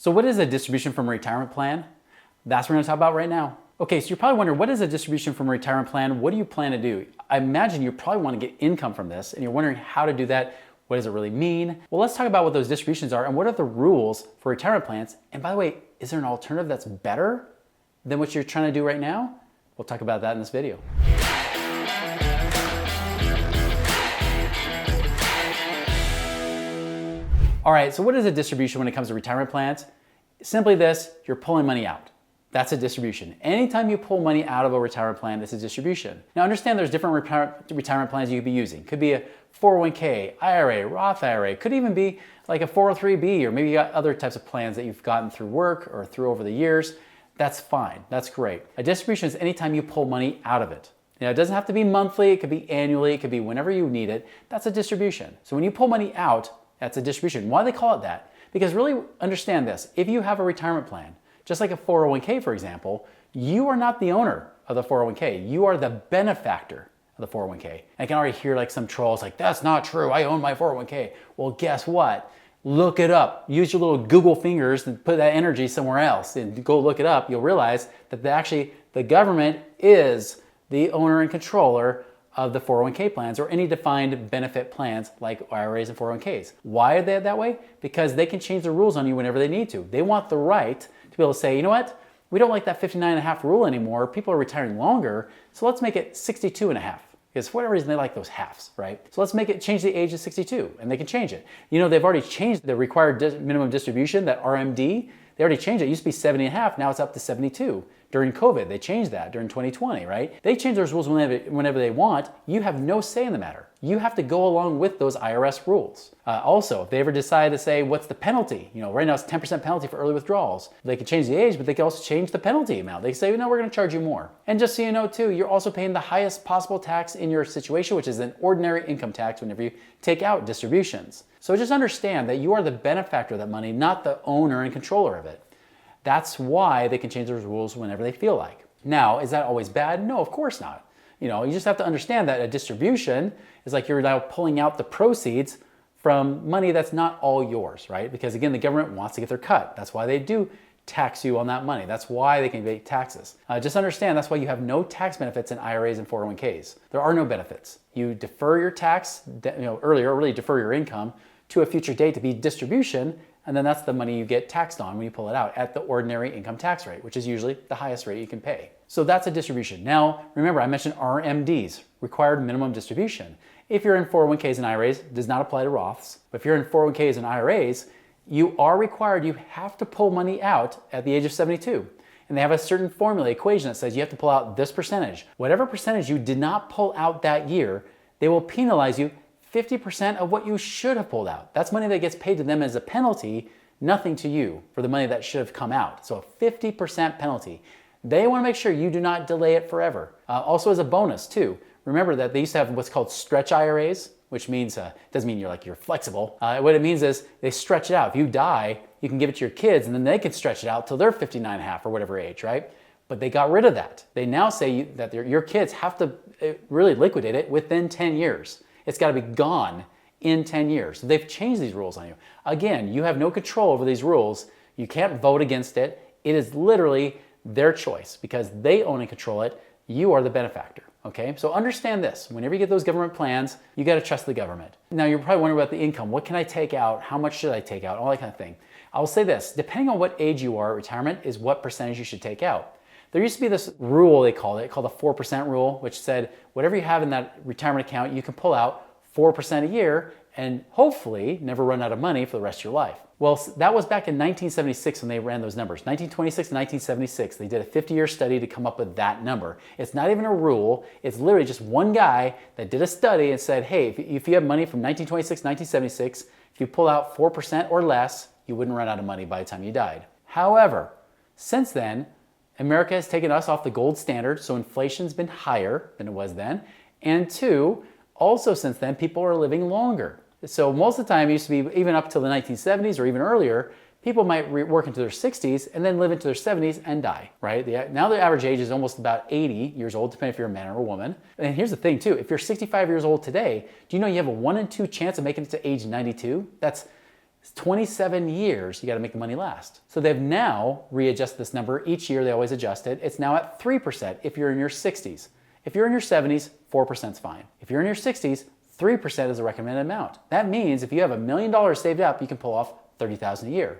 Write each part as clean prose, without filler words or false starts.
So what is a distribution from a retirement plan? That's what we're going to talk about right now. Okay, so you're probably wondering, what is a distribution from a retirement plan? What do you plan to do? I imagine you probably want to get income from this, and you're wondering how to do that. What does it really mean? Well, let's talk about what those distributions are and what are the rules for retirement plans. And by the way, is there an alternative that's better than what you're trying to do right now? We'll talk about that in this video. All right, so what is a distribution when it comes to retirement plans? Simply this, you're pulling money out. That's a distribution. Anytime you pull money out of a retirement plan, it's a distribution. Now understand there's different retirement plans you could be using. Could be a 401k, IRA, Roth IRA, could even be like a 403b, or maybe you got other types of plans that you've gotten through work or through over the years. That's fine, that's great. A distribution is anytime you pull money out of it. Now it doesn't have to be monthly, it could be annually, it could be whenever you need it. That's a distribution. So when you pull money out, that's a distribution. Why do they call it that? Because really understand this, if you have a retirement plan, just like a 401k, for example, you are not the owner of the 401k. You are the benefactor of the 401k. I can already hear like some trolls like, that's not true, I own my 401k. Well, guess what? Look it up. Use your little Google fingers and put that energy somewhere else and go look it up. You'll realize that actually the government is the owner and controller of the 401k plans or any defined benefit plans like IRAs and 401ks. Why are they that way? Because they can change the rules on you whenever they need to. They want the right to be able to say, you know what? We don't like that 59.5 rule anymore. People are retiring longer, so let's make it 62.5. Because for whatever reason, they like those halves, right? So let's change the age to 62, and they can change it. You know, they've already changed the required minimum distribution, that RMD. They already changed it. It used to be 70.5, now it's up to 72. During COVID, they changed that during 2020, right? They change those rules whenever they want. You have no say in the matter. You have to go along with those IRS rules. Also, if they ever decide to say, what's the penalty? You know, right now it's 10% penalty for early withdrawals. They can change the age, but they can also change the penalty amount. They say, no, we're gonna charge you more. And just so you know too, you're also paying the highest possible tax in your situation, which is an ordinary income tax whenever you take out distributions. So just understand that you are the benefactor of that money, not the owner and controller of it. That's why they can change those rules whenever they feel like. Now, is that always bad? No, of course not. You know, you just have to understand that a distribution is like you're now pulling out the proceeds from money that's not all yours, right? Because again, the government wants to get their cut. That's why they do tax you on that money. That's why they can pay taxes. Just understand that's why you have no tax benefits in IRAs and 401ks. There are no benefits. You defer your tax, earlier, or really defer your income to a future date to be distribution, and then that's the money you get taxed on when you pull it out at the ordinary income tax rate, which is usually the highest rate you can pay. So that's a distribution. Now, remember, I mentioned RMDs, required minimum distribution. If you're in 401ks and IRAs, it does not apply to Roths, but if you're in 401ks and IRAs, you are required, you have to pull money out at the age of 72. And they have a certain formula, equation that says you have to pull out this percentage. Whatever percentage you did not pull out that year, they will penalize you 50% of what you should have pulled out. That's money that gets paid to them as a penalty, nothing to you for the money that should have come out. So a 50% penalty. They want to make sure you do not delay it forever. Also as a bonus too, remember that they used to have what's called stretch IRAs, which means, doesn't mean you're flexible. What it means is they stretch it out. If you die, you can give it to your kids and then they can stretch it out till they're 59.5 or whatever age, right? But they got rid of that. They now say that your kids have to really liquidate it within 10 years. It's got to be gone in 10 years. So they've changed these rules on you. Again, you have no control over these rules. You can't vote against it. It is literally their choice because they own and control it. You are the benefactor, okay? So understand this. Whenever you get those government plans, you got to trust the government. Now, you're probably wondering about the income. What can I take out? How much should I take out? All that kind of thing. I will say this. Depending on what age you are, retirement is what percentage you should take out. There used to be this rule, they called the 4% rule, which said whatever you have in that retirement account, you can pull out 4% a year and hopefully never run out of money for the rest of your life. Well, that was back in 1976 when they ran those numbers. 1926 and 1976, they did a 50-year study to come up with that number. It's not even a rule. It's literally just one guy that did a study and said, hey, if you have money from 1926 to 1976, if you pull out 4% or less, you wouldn't run out of money by the time you died. However, since then, America has taken us off the gold standard, so inflation's been higher than it was then. And two, also since then, people are living longer. So most of the time, it used to be even up till the 1970s or even earlier, people might work into their 60s and then live into their 70s and die, right? Now the average age is almost about 80 years old, depending if you're a man or a woman. And here's the thing too, if you're 65 years old today, do you know you have a 1 in 2 chance of making it to age 92? That's It's 27 years you got to make the money last. So they've now readjusted this number. Each year they always adjust it. It's now at 3% if you're in your 60s. If you're in your 70s, 4% is fine. If you're in your 60s, 3% is the recommended amount. That means if you have $1 million saved up, you can pull off $30,000 a year.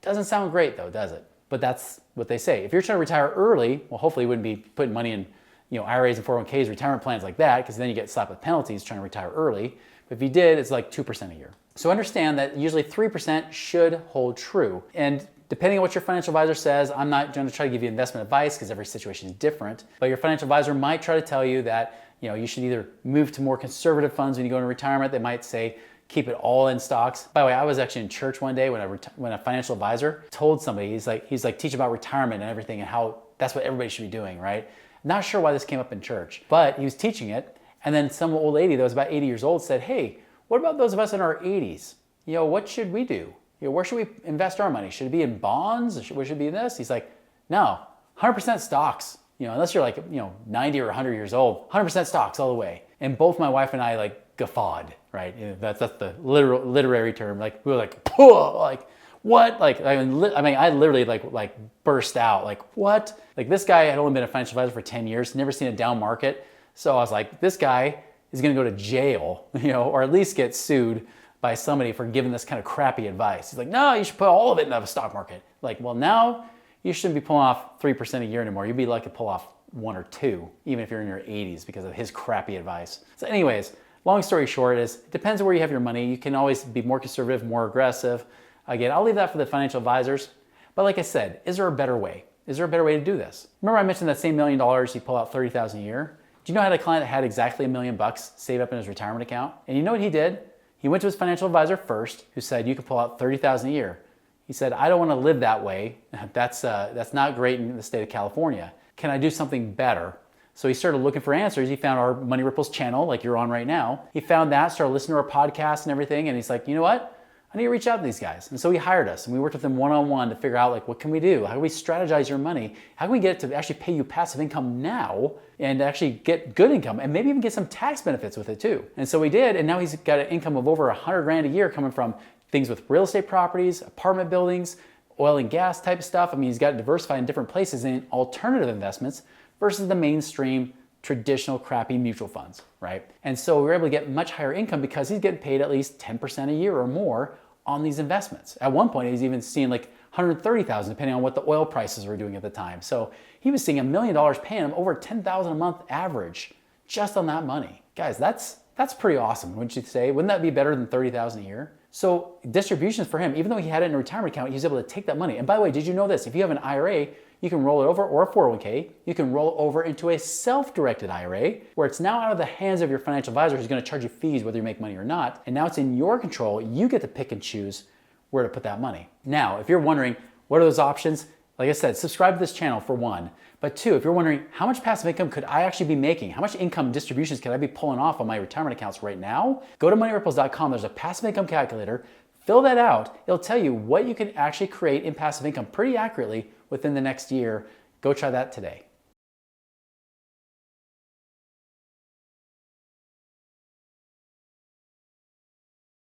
Doesn't sound great though, does it? But that's what they say. If you're trying to retire early, well, hopefully you wouldn't be putting money in, IRAs and 401ks, retirement plans like that, because then you get slapped with penalties trying to retire early. But if you did, it's like 2% a year. So understand that usually 3% should hold true. And depending on what your financial advisor says, I'm not going to try to give you investment advice because every situation is different, but your financial advisor might try to tell you that you should either move to more conservative funds when you go into retirement. They might say, keep it all in stocks. By the way, I was actually in church one day when a financial advisor told somebody, he's like teaching about retirement and everything and how that's what everybody should be doing, right? Not sure why this came up in church, but he was teaching it. And then some old lady that was about 80 years old said, hey, what about those of us in our 80s? What should we do? Where should we invest our money? Should it be in bonds? Where should it be in this? He's like, no, 100% stocks. Unless you're like, 90 or 100 years old, 100% stocks all the way. And both my wife and I like guffawed, right? That's the literary term. Like we were like, "Pooh!" Like what? I literally like burst out. Like what? Like this guy had only been a financial advisor for 10 years, never seen a down market. So I was like, this guy is going to go to jail, or at least get sued by somebody for giving this kind of crappy advice. He's like, no, you should put all of it in the stock market. Like, well, now you shouldn't be pulling off 3% a year anymore. You'd be lucky to pull off 1 or 2, even if you're in your 80s because of his crappy advice. So anyways, long story short is it depends on where you have your money. You can always be more conservative, more aggressive. Again, I'll leave that for the financial advisors. But like I said, is there a better way? Is there a better way to do this? Remember I mentioned that same $1 million, you pull out $30,000 a year? Do you know I had a client that had exactly $1 million saved up in his retirement account? And you know what he did? He went to his financial advisor first, who said, you can pull out $30,000 a year. He said, I don't want to live that way. That's not great in the state of California. Can I do something better? So he started looking for answers. He found our Money Ripples channel, like you're on right now. He found that, started listening to our podcast and everything. And he's like, you know what? I need to reach out to these guys. And so he hired us and we worked with them one-on-one to figure out what can we do? How do we strategize your money? How can we get it to actually pay you passive income now and actually get good income and maybe even get some tax benefits with it too? And so we did. And now he's got an income of over $100,000 a year coming from things with real estate properties, apartment buildings, oil and gas type stuff. I mean, he's got it diversified in different places in alternative investments versus the mainstream traditional crappy mutual funds, right? And so we were able to get much higher income because he's getting paid at least 10% a year or more on these investments. At one point, he's even seeing like $130,000, depending on what the oil prices were doing at the time. So he was seeing $1 million paying him over $10,000 a month average just on that money. Guys, that's pretty awesome, wouldn't you say? Wouldn't that be better than $30,000 a year? So distributions for him, even though he had it in a retirement account, he was able to take that money. And by the way, did you know this? If you have an IRA, you can roll it over, or a 401k, you can roll it over into a self-directed IRA where it's now out of the hands of your financial advisor who's going to charge you fees whether you make money or not. And now it's in your control. You get to pick and choose where to put that money. Now, if you're wondering, what are those options? Like I said, subscribe to this channel for one. But two, if you're wondering, how much passive income could I actually be making? How much income distributions could I be pulling off on my retirement accounts right now? Go to moneyripples.com. There's a passive income calculator. Fill that out. It'll tell you what you can actually create in passive income pretty accurately within the next year. Go try that today.